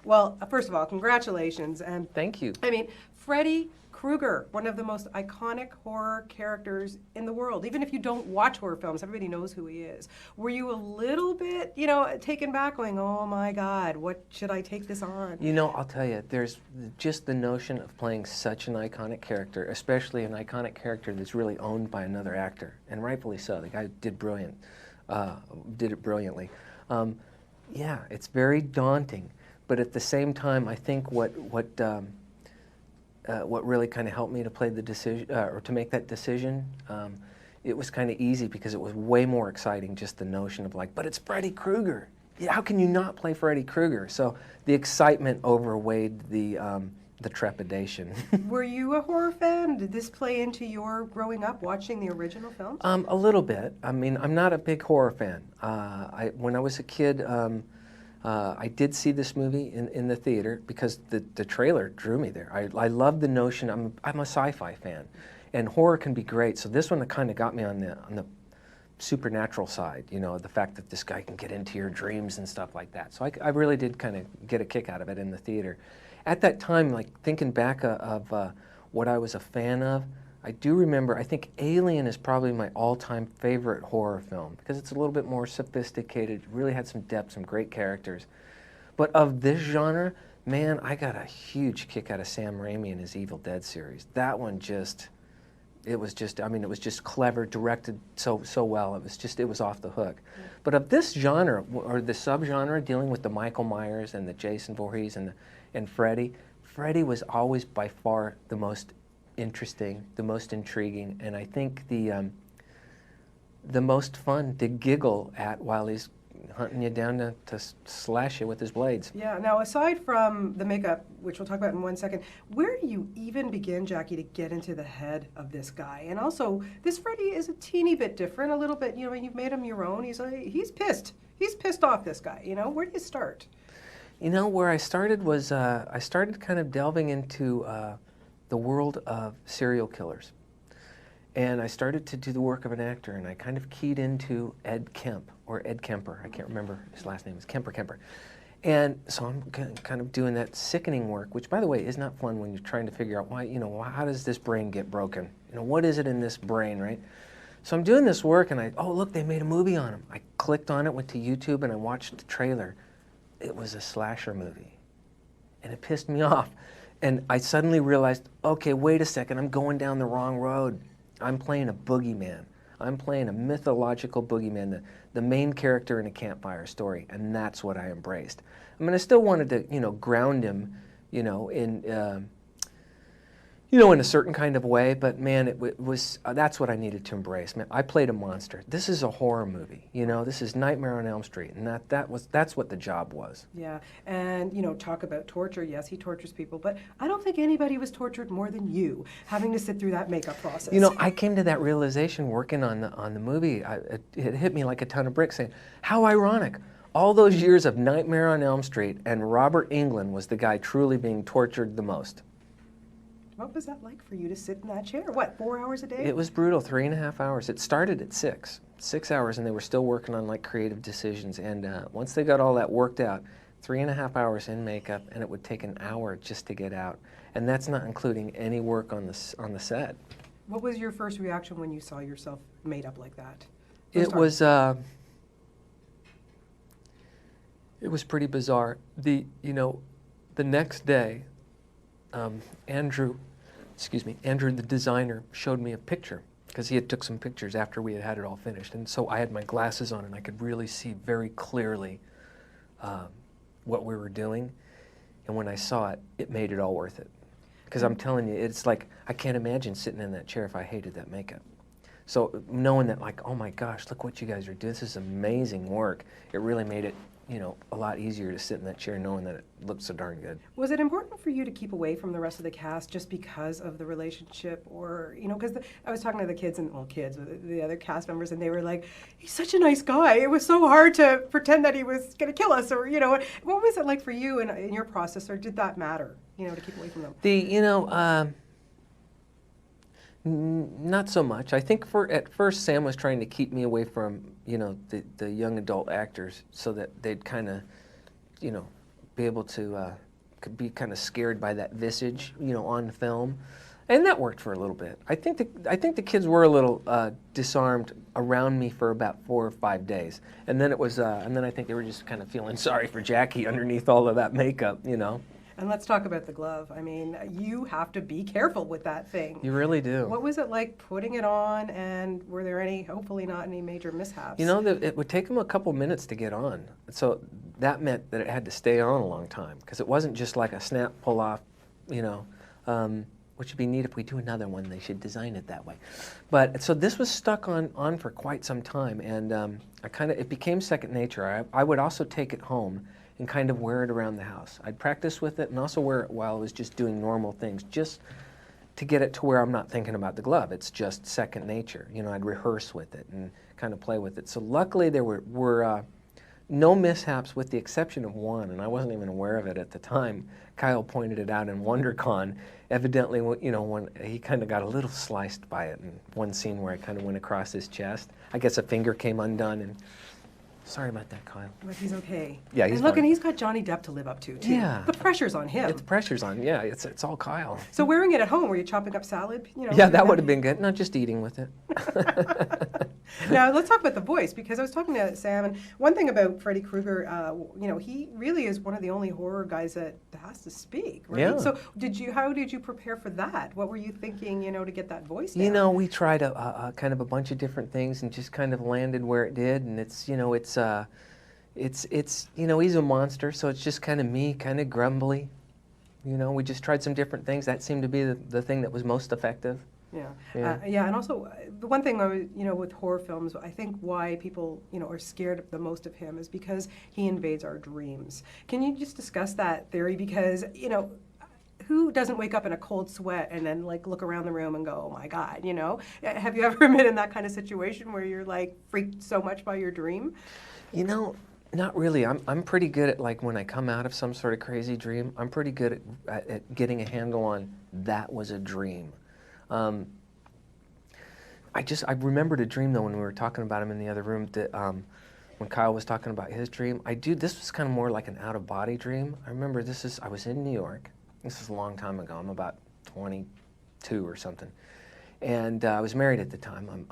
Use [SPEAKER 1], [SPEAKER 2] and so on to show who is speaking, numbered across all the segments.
[SPEAKER 1] Well, first of all, congratulations. And
[SPEAKER 2] Thank you.
[SPEAKER 1] I mean, Freddy Krueger, one of the most iconic horror characters in the world. Even if you don't watch horror films, everybody knows who he is. Were you a little bit, taken back going, oh my God, what should I take this on?
[SPEAKER 2] You know, I'll tell you, there's just the notion of playing such an iconic character, especially an iconic character that's really owned by another actor, and rightfully so. The guy did did it brilliantly. Yeah, it's very daunting, but at the same time, I think what really kind of helped me to play the decision, or to make that decision, it was kind of easy because it was way more exciting, just the notion of like, but it's Freddy Krueger. Yeah, how can you not play Freddy Krueger? So the excitement overweighed the trepidation.
[SPEAKER 1] Were you a horror fan? Did this play into your growing up watching the original films?
[SPEAKER 2] A little bit. I mean, I'm not a big horror fan. When I was a kid, I did see this movie in the theater because the trailer drew me there. I love the notion. I'm a sci-fi fan, and horror can be great. So this one kind of got me on the supernatural side. You know, the fact that this guy can get into your dreams and stuff like that. So I really did kind of get a kick out of it in the theater. At that time, like thinking back of what I was a fan of, I do remember, I think Alien is probably my all-time favorite horror film because it's a little bit more sophisticated, really had some depth, some great characters. But of this genre, man, I got a huge kick out of Sam Raimi and his Evil Dead series. That one it was just clever, directed so well. It was off the hook. Yeah. But of this genre, or the subgenre dealing with the Michael Myers and the Jason Voorhees and Freddy was always by far the most interesting, the most intriguing, and I think the most fun to giggle at while he's hunting you down to slash you with his blades.
[SPEAKER 1] Yeah, now aside from the makeup, which we'll talk about in 1 second, where do you even begin, Jackie, to get into the head of this guy? And also, this Freddy is a teeny bit different, a little bit, you've made him your own. He's pissed. He's pissed off, this guy, where do you start?
[SPEAKER 2] Where I started was, I started kind of delving into the world of serial killers. And I started to do the work of an actor, and I kind of keyed into Ed Kemper. I can't remember his last name. It's Kemper. And so I'm kind of doing that sickening work, which, by the way, is not fun when you're trying to figure out why, how does this brain get broken? What is it in this brain, right? So I'm doing this work, and oh, look, they made a movie on him. I clicked on it, went to YouTube, and I watched the trailer. It was a slasher movie, and it pissed me off. And I suddenly realized, okay, wait a second, I'm going down the wrong road. I'm playing a boogeyman. I'm playing a mythological boogeyman, the main character in a campfire story, and that's what I embraced. I mean, I still wanted to, ground him, in a certain kind of way, but man, it was that's what I needed to embrace. Man, I played a monster. This is a horror movie, this is Nightmare on Elm Street, and that's what the job was.
[SPEAKER 1] Yeah, and talk about torture. Yes, he tortures people, but I don't think anybody was tortured more than you, having to sit through that makeup process.
[SPEAKER 2] I came to that realization working on the movie. It hit me like a ton of bricks, saying, how ironic. All those years of Nightmare on Elm Street, and Robert Englund was the guy truly being tortured the most.
[SPEAKER 1] What was that like for you to sit in that chair? What, 4 hours a day?
[SPEAKER 2] It was brutal, 3.5 hours. It started at 6 hours, and they were still working on like creative decisions. And once they got all that worked out, 3.5 hours in makeup, and it would take an hour just to get out. And that's not including any work on the set.
[SPEAKER 1] What was your first reaction when you saw yourself made up like that?
[SPEAKER 2] It was pretty bizarre. The next day, Andrew, the designer, showed me a picture because he had took some pictures after we had it all finished. And so I had my glasses on and I could really see very clearly what we were doing. And when I saw it, it made it all worth it. Because I'm telling you, it's like, I can't imagine sitting in that chair if I hated that makeup. So knowing that, like, oh my gosh, look what you guys are doing, this is amazing work, it really made it, a lot easier to sit in that chair knowing that it looked so darn good.
[SPEAKER 1] Was it important for you to keep away from the rest of the cast just because of the relationship, or, because I was talking to the kids, the other cast members, and they were like, he's such a nice guy. It was so hard to pretend that he was going to kill us, or, what was it like for you in your process, or did that matter, to keep away from them?
[SPEAKER 2] Not so much. I think at first Sam was trying to keep me away from, the young adult actors so that they'd kind of, be able to could be kind of scared by that visage, you know, on film. And that worked for a little bit. I think the kids were a little disarmed around me for about 4 or 5 days, and then it was, and then I think they were just kind of feeling sorry for Jackie underneath all of that makeup, you know.
[SPEAKER 1] And let's talk about the glove. I mean, you have to be careful with that thing.
[SPEAKER 2] You really do.
[SPEAKER 1] What was it like putting it on, and were there any, hopefully not any major mishaps?
[SPEAKER 2] You know, it would take them a couple minutes to get on, so that meant that it had to stay on a long time, because it wasn't just like a snap, pull off, you know. Which would be neat if we do another one. They should design it that way. But so this was stuck on for quite some time, and it became second nature. I would also take it home and kind of wear it around the house. I'd practice with it and also wear it while I was just doing normal things, just to get it to where I'm not thinking about the glove. It's just second nature. You know, I'd rehearse with it and kind of play with it. So luckily there were no mishaps with the exception of one, and I wasn't even aware of it at the time. Kyle pointed it out in WonderCon. Evidently, you know, when he kind of got a little sliced by it in one scene where I kind of went across his chest. I guess a finger came undone, and sorry about that, Kyle.
[SPEAKER 1] But he's okay.
[SPEAKER 2] Yeah, he's
[SPEAKER 1] and look,
[SPEAKER 2] fine.
[SPEAKER 1] and he's got Johnny Depp to live up to, too.
[SPEAKER 2] Yeah.
[SPEAKER 1] The pressure's on him.
[SPEAKER 2] The pressure's on, yeah, it's all Kyle.
[SPEAKER 1] So wearing it at home, were you chopping up salad? You know,
[SPEAKER 2] Yeah, that would have been good. Not just eating with it.
[SPEAKER 1] Now, let's talk about the voice, because I was talking to Sam, and one thing about Freddy Krueger, you know, he really is one of the only horror guys that has to speak, right?
[SPEAKER 2] Yeah.
[SPEAKER 1] So how did you prepare for that? What were you thinking, you know, to get that voice down?
[SPEAKER 2] You know, we tried a kind of a bunch of different things and just kind of landed where it did, and it's, you know, it's you know, he's a monster, so it's just kind of me, kind of grumbly. You know, we just tried some different things. That seemed to be the thing that was most effective.
[SPEAKER 1] Yeah,
[SPEAKER 2] Yeah.
[SPEAKER 1] yeah, and also the one thing you know, with horror films, I think why people, you know, are scared the most of him is because he invades our dreams. Can you just discuss that theory? Because, you know, who doesn't wake up in a cold sweat and then like look around the room and go, oh my God, you know? Have you ever been in that kind of situation where you're like freaked so much by your dream?
[SPEAKER 2] You know, not really. I'm pretty good at, like, when I come out of some sort of crazy dream, I'm pretty good at getting a handle on that was a dream. I remembered a dream, though, when we were talking about him in the other room, that when Kyle was talking about his dream, this was kind of more like an out-of-body dream. I remember I was in New York. This is a long time ago. I'm about 22 or something. And I was married at the time.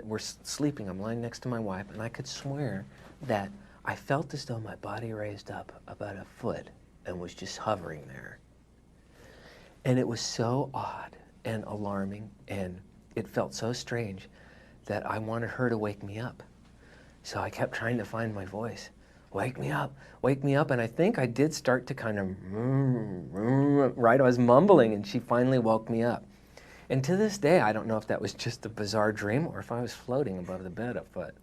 [SPEAKER 2] we're sleeping, I'm lying next to my wife, and I could swear that I felt as though my body raised up about a foot and was just hovering there. And it was so odd and alarming, and it felt so strange that I wanted her to wake me up. So I kept trying to find my voice. Wake me up, and I think I did start to kind of, right, I was mumbling, and she finally woke me up. And to this day, I don't know if that was just a bizarre dream or if I was floating above the bed a foot.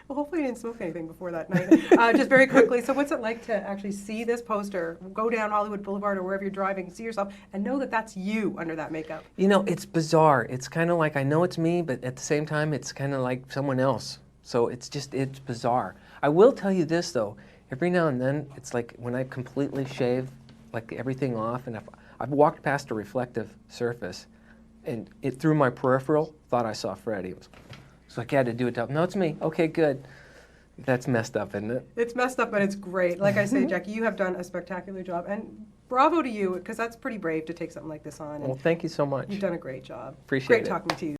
[SPEAKER 1] Well, hopefully you didn't smoke anything before that night. Just very quickly, so what's it like to actually see this poster, go down Hollywood Boulevard or wherever you're driving, see yourself, and know that that's you under that makeup?
[SPEAKER 2] You know, it's bizarre. It's kind of like, I know it's me, but at the same time, it's kind of like someone else. So it's bizarre. I will tell you this, though. Every now and then, it's like when I completely shave, like, everything off, and if I've walked past a reflective surface, and it through my peripheral, thought I saw Freddy. So I had to do it. No, it's me. Okay, good. That's messed up, isn't it?
[SPEAKER 1] It's messed up, but it's great. Like I say, Jackie, you have done a spectacular job, and bravo to you, because that's pretty brave to take something like this on.
[SPEAKER 2] Well, thank you so much.
[SPEAKER 1] You've done a great job.
[SPEAKER 2] Appreciate
[SPEAKER 1] Great
[SPEAKER 2] it.
[SPEAKER 1] talking to you.